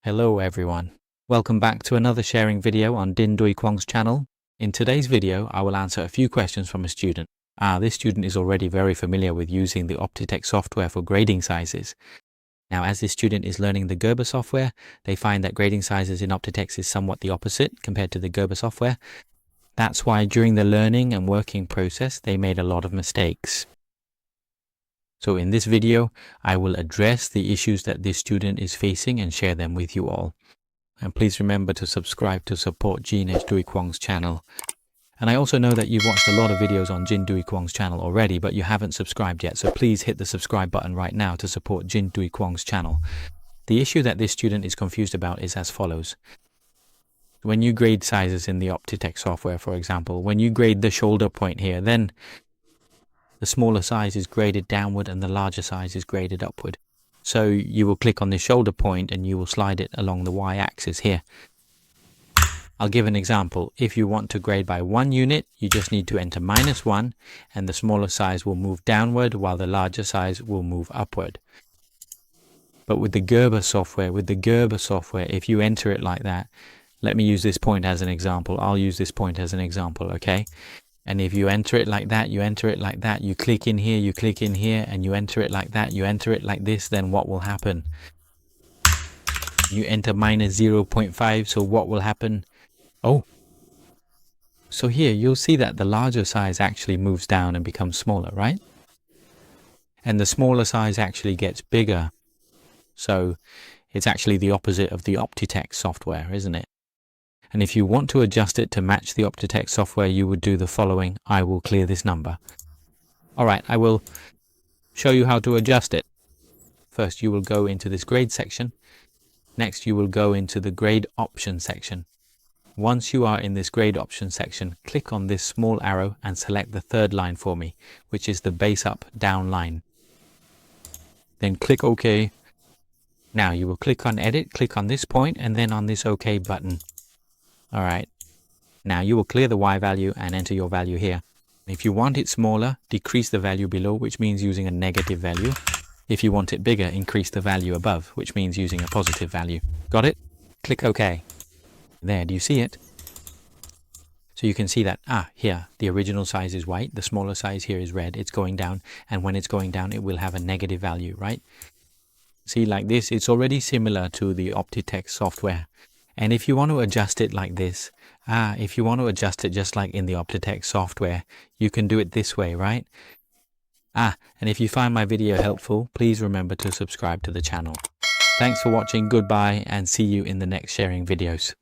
Hello everyone. Welcome back to another sharing video on Dinh Duy Quang's channel. In today's video, I will answer a few questions from a student. This student is already very familiar with using the Optitext software for grading sizes. Now, as this student is learning the Gerber software, they find that grading sizes in Optitext is somewhat the opposite compared to the Gerber software. That's why during the learning and working process, they made a lot of mistakes. So in this video, I will address the issues that this student is facing and share them with you all. And please remember to subscribe to support Dinh Duy Quang's channel. And I also know that you've watched a lot of videos on Dinh Duy Quang's channel already, but you haven't subscribed yet. So please hit the subscribe button right now to support Dinh Duy Quang's channel. The issue that this student is confused about is as follows. When you grade sizes in the Optitext software, for example, when you grade the shoulder point here, then the smaller size is graded downward and the larger size is graded upward. So you will click on the shoulder point and you will slide it along the y-axis here. I'll give an example. If you want to grade by 1 unit, you just need to enter -1 and the smaller size will move downward while the larger size will move upward. But with the Gerber software, if you enter it like that, let me use this point as an example. I'll use this point as an example, okay? And if you enter it like that, you enter it like that, you click in here, you click in here, and you enter it like that, you enter it like this, then what will happen? You enter -0.5, so what will happen? Oh, so here you'll see that the larger size actually moves down and becomes smaller, right? And the smaller size actually gets bigger. So it's actually the opposite of the Optitext software, isn't it? And if you want to adjust it to match the Optitext software, you would do the following. I will clear this number. All right, I will show you how to adjust it. First, you will go into this grade section. Next, you will go into the grade option section. Once you are in this grade option section, click on this small arrow and select the third line for me, which is the base up down line. Then click OK. Now you will click on edit, click on this point, and then on this OK button. All right, now you will clear the Y value and enter your value here. If you want it smaller, decrease the value below, which means using a negative value. If you want it bigger, increase the value above, which means using a positive value. Got it? Click OK. There, do you see it? So you can see that, here, the original size is white, the smaller size here is red, it's going down, and when it's going down, it will have a negative value, right? See, like this, it's already similar to the Optitext software. And if you want to adjust it like this, if you want to adjust it just like in the Optitext software, you can do it this way, right? And if you find my video helpful, please remember to subscribe to the channel. Thanks for watching, goodbye, and see you in the next sharing videos.